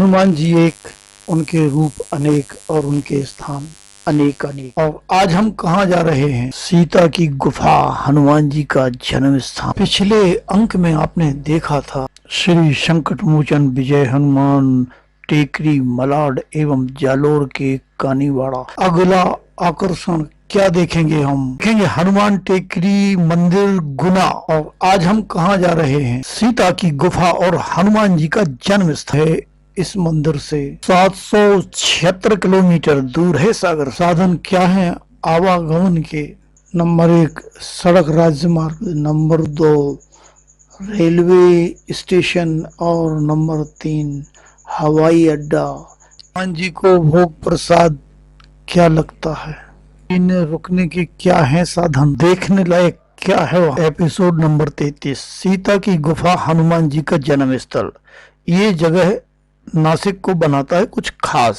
हनुमान जी एक, उनके रूप अनेक और उनके स्थान अनेक अनेक। और आज हम कहाँ जा रहे हैं? सीता की गुफा, हनुमान जी का जन्म स्थान। पिछले अंक में आपने देखा था श्री संकट मोचन विजय हनुमान टेकरी मलाड एवं जालोर के कानीवाड़ा। अगला आकर्षण क्या देखेंगे? हम देखेंगे हनुमान टेकरी मंदिर गुना। और आज हम कहाँ जा रहे हैं? सीता की गुफा और हनुमान जी का जन्म स्थल है। इस मंदिर से 776 किलोमीटर दूर है सागर। साधन क्या है आवागमन के? नंबर 1 सड़क राज्य मार्ग, नंबर 2 रेलवे स्टेशन और नंबर 3 हवाई अड्डा। हनुमान जी को भोग प्रसाद क्या लगता है? इन्हें रुकने के क्या है साधन? देखने लायक क्या है वह? एपिसोड नंबर 33 सीता की गुफा, हनुमान जी का जन्म स्थल। ये जगह नासिक को बनाता है कुछ खास।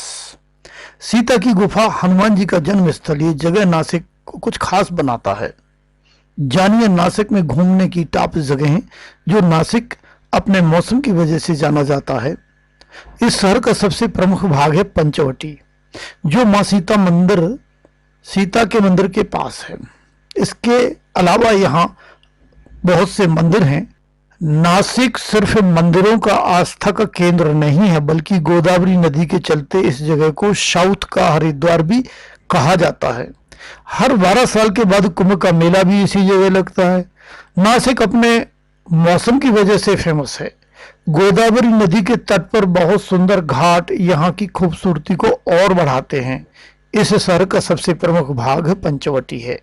सीता की गुफा, हनुमान जी का जन्म स्थल, ये जगह नासिक को कुछ खास बनाता है। जानिए नासिक में घूमने की टॉप जगहें जो नासिक अपने मौसम की वजह से जाना जाता है। इस शहर का सबसे प्रमुख भाग है पंचवटी, जो मां सीता मंदिर, सीता के मंदिर के पास है। इसके अलावा यहाँ बहुत से मंदिर हैं। नासिक सिर्फ मंदिरों का आस्था का केंद्र नहीं है, बल्कि गोदावरी नदी के चलते इस जगह को साउथ का हरिद्वार भी कहा जाता है। हर 12 साल के बाद कुंभ का मेला भी इसी जगह लगता है। नासिक अपने मौसम की वजह से फेमस है। गोदावरी नदी के तट पर बहुत सुंदर घाट यहाँ की खूबसूरती को और बढ़ाते हैं। इस शहर का सबसे प्रमुख भाग पंचवटी है।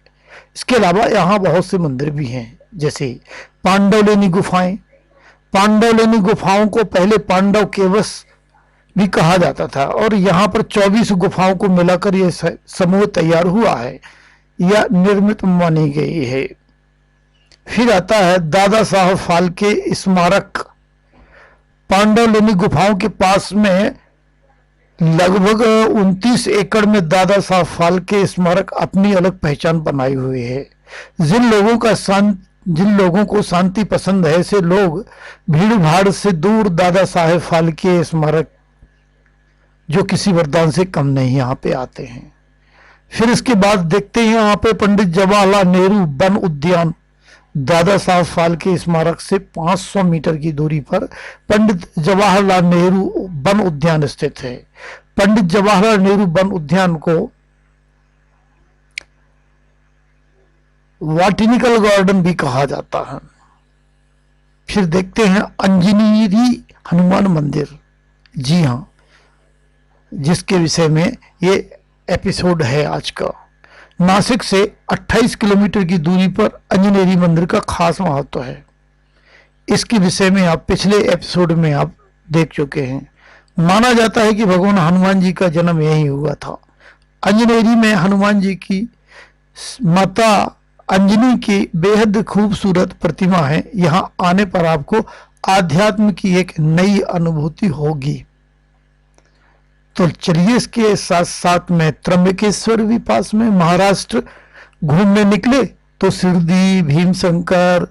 इसके अलावा यहाँ बहुत से मंदिर भी हैं, जैसे पांडवलेनी गुफाएं। पांडवलेनी गुफाओं को पहले पांडव केवस भी कहा जाता था और यहाँ पर 24 गुफाओं को मिलाकर यह समूह तैयार हुआ है या निर्मित मानी गई है। फिर आता है दादा साहब फाल्के स्मारक। पांडवलेनी गुफाओं के पास में लगभग 29 एकड़ में दादा साहब फाल्के स्मारक अपनी अलग पहचान बनाई हुई है। जिन लोगों को शांति पसंद है, ऐसे लोग भीड़ भाड़ से दूर दादा साहेब फाल्के स्मारक, जो किसी वरदान से कम नहीं, यहाँ पे आते हैं। फिर इसके बाद देखते हैं यहाँ पे पंडित जवाहरलाल नेहरू वन उद्यान। दादा साहब फाल्के स्मारक से 500 मीटर की दूरी पर पंडित जवाहरलाल नेहरू वन उद्यान स्थित है। पंडित जवाहरलाल नेहरू वन उद्यान को बॉटनिकल गार्डन भी कहा जाता है। फिर देखते हैं अंजनेरी हनुमान मंदिर। जी हाँ, जिसके विषय में ये एपिसोड है आज का। नासिक से 28 किलोमीटर की दूरी पर अंजनेरी मंदिर का खास महत्व है। इसके विषय में आप पिछले एपिसोड में आप देख चुके हैं। माना जाता है कि भगवान हनुमान जी का जन्म यही हुआ था। अंजनेरी में हनुमान जी की माता अंजनी की बेहद खूबसूरत प्रतिमा है। यहाँ आने पर आपको आध्यात्म की एक नई अनुभूति होगी। तो चलिए इसके साथ साथ में त्र्यंबकेश्वर भी पास में, महाराष्ट्र घूमने निकले तो शिरडी, भीमशंकर,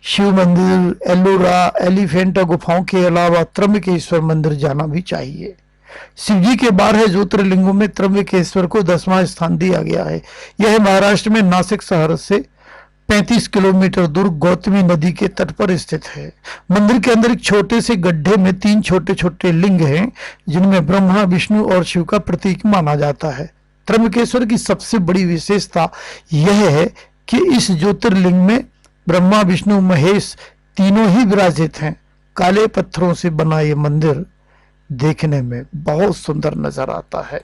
शिव मंदिर, एलोरा, एलिफेंटा गुफाओं के अलावा त्र्यंबकेश्वर मंदिर जाना भी चाहिए। शिव जी के 12 ज्योतिर्लिंगों में त्र्यंबकेश्वर को 10वां स्थान दिया गया है। यह महाराष्ट्र में नासिक शहर से 35 किलोमीटर दूर गौतमी नदी के तट पर स्थित है। मंदिर के अंदर एक छोटे से गड्ढे में 3 छोटे छोटे लिंग हैं, जिनमें ब्रह्मा, विष्णु और शिव का प्रतीक माना जाता है। त्र्यंबकेश्वर की सबसे बड़ी विशेषता यह है कि इस ज्योतिर्लिंग में ब्रह्मा, विष्णु, महेश तीनों ही विराजित हैं। काले पत्थरों से बना यह मंदिर देखने में बहुत सुंदर नजर आता है।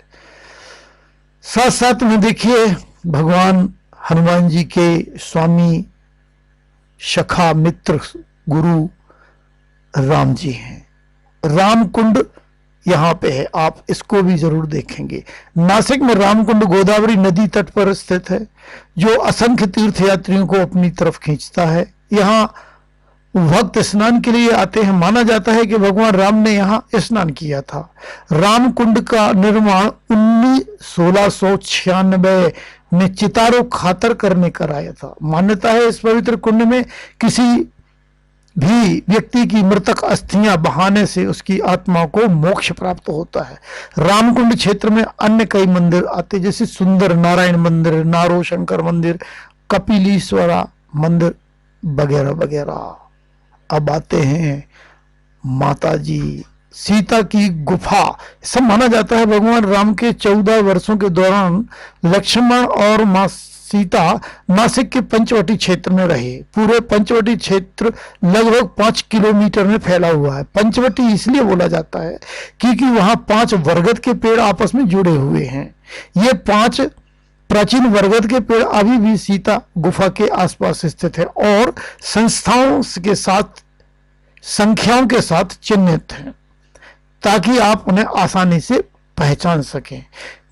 साथ साथ में देखिए भगवान हनुमान जी के स्वामी, सखा, मित्र, गुरु राम जी हैं। राम कुंड यहाँ पे है, आप इसको भी जरूर देखेंगे। नासिक में राम कुंड गोदावरी नदी तट पर स्थित है, जो असंख्य तीर्थयात्रियों को अपनी तरफ खींचता है। यहाँ भक्त स्नान के लिए आते हैं। माना जाता है कि भगवान राम ने यहाँ स्नान किया था। राम कुंड का निर्माण 1696 में चितारो खातर करने कराया था। मान्यता है इस पवित्र कुंड में किसी भी व्यक्ति की मृतक अस्थियां बहाने से उसकी आत्मा को मोक्ष प्राप्त होता है। रामकुंड क्षेत्र में अन्य कई मंदिर आते, जैसे सुंदर नारायण मंदिर, नारो शंकर मंदिर, कपिलीश्वरा मंदिर वगैरह वगैरह। अब आते हैं माता जी सीता की गुफा। सब माना जाता है भगवान राम के 14 वर्षों के दौरान लक्ष्मण और मां सीता नासिक के पंचवटी क्षेत्र में रहे। पूरे पंचवटी क्षेत्र लगभग 5 किलोमीटर में फैला हुआ है। पंचवटी इसलिए बोला जाता है क्योंकि वहां 5 बरगद के पेड़ आपस में जुड़े हुए हैं। ये 5 प्राचीन बरगद के पेड़ अभी भी सीता गुफा के आसपास स्थित है और संस्थाओं के साथ, संख्याओं के साथ चिन्हित हैं, ताकि आप उन्हें आसानी से पहचान सकें।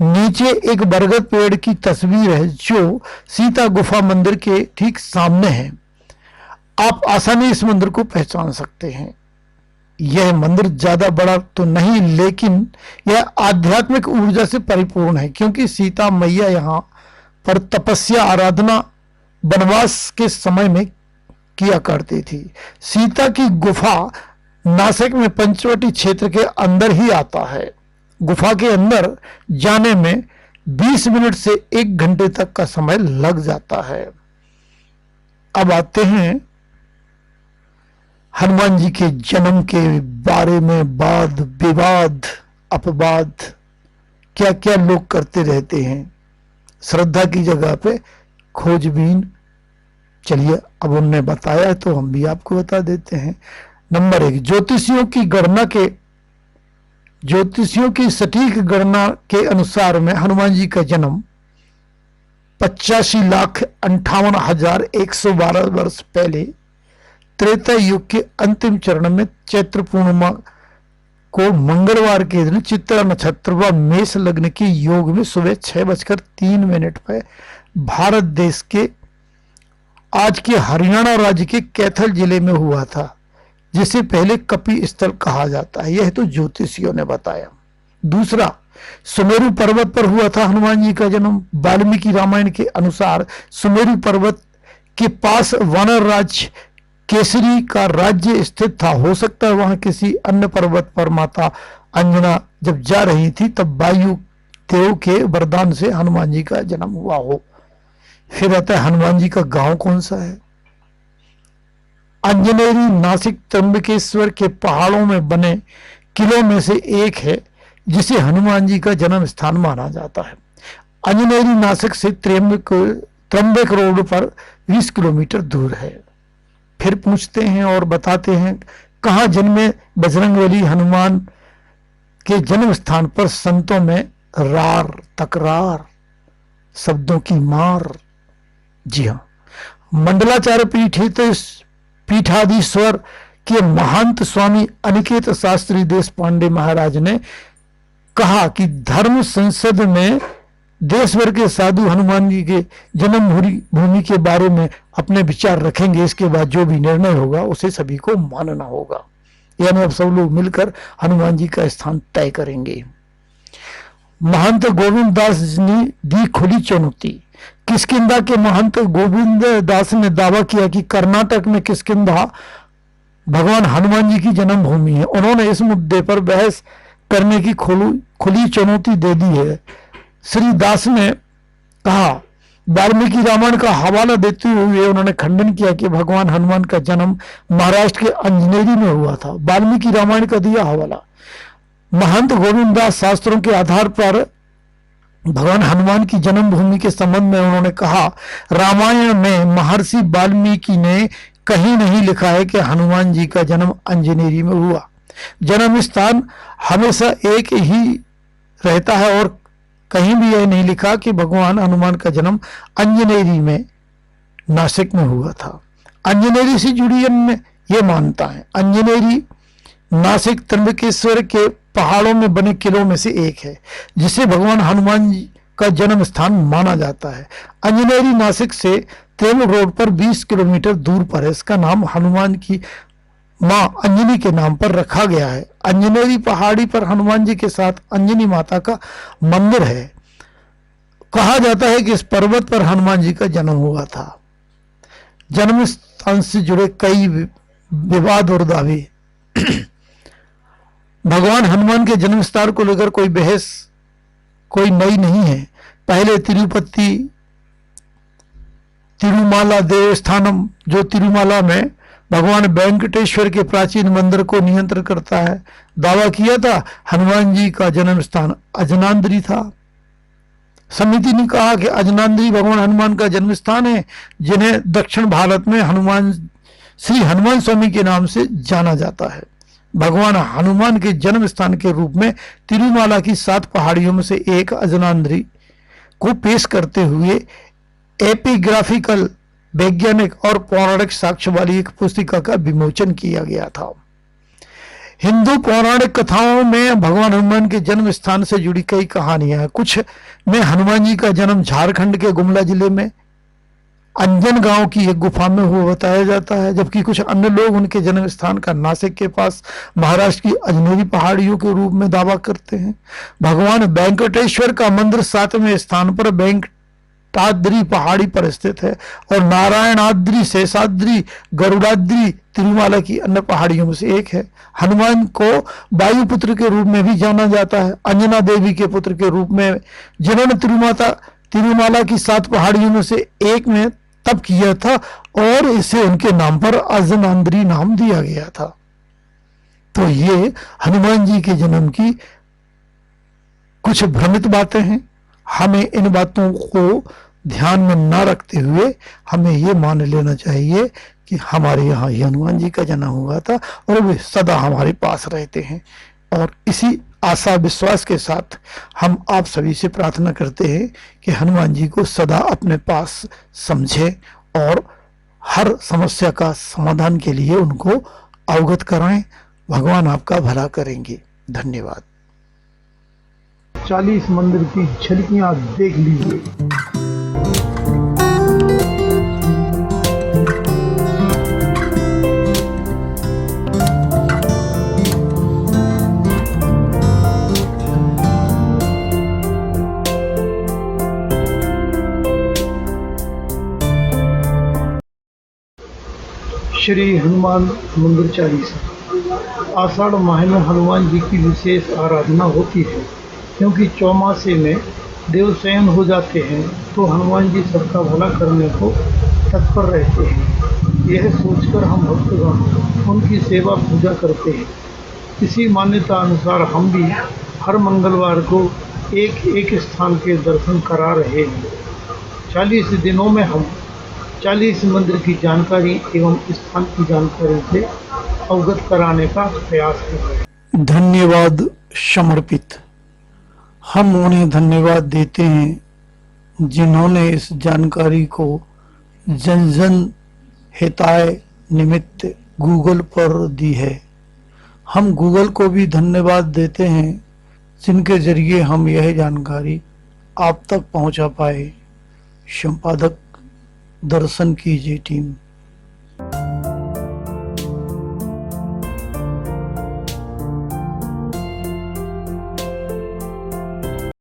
नीचे एक बरगद पेड़ की तस्वीर है जो सीता गुफा मंदिर के ठीक सामने है। आप आसानी इस मंदिर को पहचान सकते हैं। यह मंदिर ज्यादा बड़ा तो नहीं, लेकिन यह आध्यात्मिक ऊर्जा से परिपूर्ण है, क्योंकि सीता मैया यहाँ पर तपस्या, आराधना वनवास के समय में किया करती थी। सीता की गुफा नासिक में पंचवटी क्षेत्र के अंदर ही आता है। गुफा के अंदर जाने में 20 मिनट से 1 घंटे तक का समय लग जाता है। अब आते हैं हनुमान जी के जन्म के बारे में। वाद विवाद अपवाद क्या क्या लोग करते रहते हैं, श्रद्धा की जगह पे खोजबीन। चलिए अब उनने बताया है तो हम भी आपको बता देते हैं। नंबर 1, ज्योतिषियों की सटीक गणना के अनुसार में हनुमान जी का जन्म 85,58,112 वर्ष पहले त्रेता युग के अंतिम चरण में चैत्र पूर्णिमा को मंगलवार के दिन चित्रा नक्षत्र व मेष लग्न के योग में सुबह 6:03 पर भारत देश के आज के हरियाणा राज्य के कैथल जिले में हुआ था, जिसे पहले कपि स्थल कहा जाता है। यह तो ज्योतिषियों ने बताया। दूसरा, सुमेरु पर्वत पर हुआ था हनुमान जी का जन्म। वाल्मीकि रामायण के अनुसार सुमेरु पर्वत के पास वानर राज केसरी का राज्य स्थित था। हो सकता है वहां किसी अन्य पर्वत पर माता अंजना जब जा रही थी तब वायु देव के वरदान से हनुमान जी का जन्म हुआ हो। फिर आता है हनुमान जी का गांव कौन सा है। अंजनेरी नासिक त्र्यंबकेश्वर के पहाड़ों में बने किलों में से एक है, जिसे हनुमान जी का जन्म स्थान माना जाता है। अंजनेरी नासिक से त्र्यंबक रोड पर 20 किलोमीटर दूर है। फिर पूछते हैं और बताते हैं कहां जन्मे बजरंगबली। हनुमान के जन्म स्थान पर संतों में रार तकरार, शब्दों की मार। जी हाँ, मंडलाचार्य पीठाधीश्वर के महंत स्वामी अनिकेत शास्त्री देश पांडे महाराज ने कहा कि धर्म संसद में देश भर के साधु हनुमान जी के जन्म भूमि के बारे में अपने विचार रखेंगे। इसके बाद जो भी निर्णय होगा उसे सभी को मानना होगा। यानी अब सब लोग मिलकर हनुमान जी का स्थान तय करेंगे। महंत गोविंद दास ने दी खुली चुनौती। किष्किंधा के महंत गोविंद दास ने दावा किया कि कर्नाटक में किष्किंधा भगवान हनुमान जी की जन्मभूमि है। उन्होंने इस मुद्दे पर बहस करने की खुली चुनौती दे दी है। श्री दास ने कहा, वाल्मीकि रामायण का हवाला देते हुए उन्होंने खंडन किया कि भगवान हनुमान का जन्म महाराष्ट्र के अंजनेरी में हुआ था। वाल्मीकि रामायण का दिया हवाला। महंत गोविंद दास शास्त्रों के आधार पर भगवान हनुमान की जन्मभूमि के संबंध में उन्होंने कहा, रामायण में महर्षि वाल्मीकि ने कहीं नहीं लिखा है कि हनुमान जी का जन्म अंजनेरी में हुआ। जन्म स्थान हमेशा एक ही रहता है और कहीं भी यह नहीं लिखा कि भगवान हनुमान का जन्म अंजनेरी में नासिक में हुआ था। अंजनेरी से जुड़ी अन्य ये मानता है। अंजनेरी नासिक त्र्यंबकेश्वर के पहाड़ों में बने किलों में से एक है, जिसे भगवान हनुमान जी का जन्म स्थान माना जाता है। अंजनेरी नासिक से त्र्यंबक रोड पर 20 किलोमीटर दूर पर है। इसका नाम हनुमान की मां अंजनी के नाम पर रखा गया है। अंजनेरी पहाड़ी पर हनुमान जी के साथ अंजनी माता का मंदिर है। कहा जाता है कि इस पर्वत पर हनुमान जी का जन्म हुआ था। जन्म स्थान से जुड़े कई विवाद और दावे। भगवान हनुमान के जन्म स्थान को लेकर कोई बहस कोई नई नहीं है। पहले तिरुपति तिरुमाला देवस्थानम, जो तिरुमाला में भगवान वेंकटेश्वर के प्राचीन मंदिर को नियंत्रण करता है, दावा किया था हनुमान जी का जन्म स्थान अजनाद्री था। समिति ने कहा कि अजनाद्री भगवान हनुमान का जन्म स्थान है, जिन्हें दक्षिण भारत में श्री हनुमान स्वामी के नाम से जाना जाता है। भगवान हनुमान के जन्म स्थान के रूप में तिरुमाला की 7 पहाड़ियों में से एक अजनाद्री को पेश करते हुए एपिग्राफिकल, वैज्ञानिक और पौराणिक साक्ष्य वाली एक पुस्तिका का विमोचन किया गया था। हिंदू पौराणिक कथाओं में भगवान हनुमान के जन्म स्थान से जुड़ी कई कहानियां हैं। कुछ में हनुमान जी का जन्म झारखंड के गुमला जिले में अंजन गांव की एक गुफा में हुआ बताया जाता है, जबकि कुछ अन्य लोग उनके जन्म स्थान का नासिक के पास महाराष्ट्र की अजनेरी पहाड़ियों के रूप में दावा करते हैं। भगवान वेंकटेश्वर का मंदिर 7वें स्थान पर वेंकटाद्री पहाड़ी पर स्थित है और नारायणाद्री, शेषाद्री, गरुड़ाद्री तिरुमाला की अन्य पहाड़ियों में से एक है। हनुमान को वायुपुत्र के रूप में भी जाना जाता है, अंजना देवी के पुत्र के रूप में, जिन्होंने तिरुमाला की 7 पहाड़ियों में से एक में तप किया था और इसे उनके नाम पर अजनाद्री नाम दिया गया था। तो ये हनुमान जी के जन्म की कुछ भ्रमित बातें हैं। हमें इन बातों को ध्यान में न रखते हुए हमें ये मान लेना चाहिए कि हमारे यहाँ ही हनुमान जी का जन्म हुआ था और वे सदा हमारे पास रहते हैं। और इसी आशा विश्वास के साथ हम आप सभी से प्रार्थना करते हैं कि हनुमान जी को सदा अपने पास समझें और हर समस्या का समाधान के लिए उनको अवगत कराएं। भगवान आपका भला करेंगे। धन्यवाद। 40 मंदिर की झलकियां देख लीजिए। श्री हनुमान मंदिर चालीसा। आषाढ़ माह में हनुमान जी की विशेष आराधना होती है, क्योंकि चौमासे में देवशयन हो जाते हैं तो हनुमान जी सबका भला करने को तत्पर रहते हैं। यह सोचकर हम भक्तगण उनकी सेवा पूजा करते हैं। इसी मान्यता अनुसार हम भी हर मंगलवार को एक स्थान के दर्शन करा रहे हैं। 40 दिनों में हम 40 मंदिर की जानकारी एवं स्थान की जानकारी से अवगत कराने का प्रयास कर रहे हैं। धन्यवाद समर्पित। हम उन्हें धन्यवाद देते हैं जिन्होंने इस जानकारी को जन जन हिताय निमित्त गूगल पर दी है। हम गूगल को भी धन्यवाद देते हैं जिनके जरिए हम यह जानकारी आप तक पहुंचा पाए। संपादक दर्शन कीजिए टीम।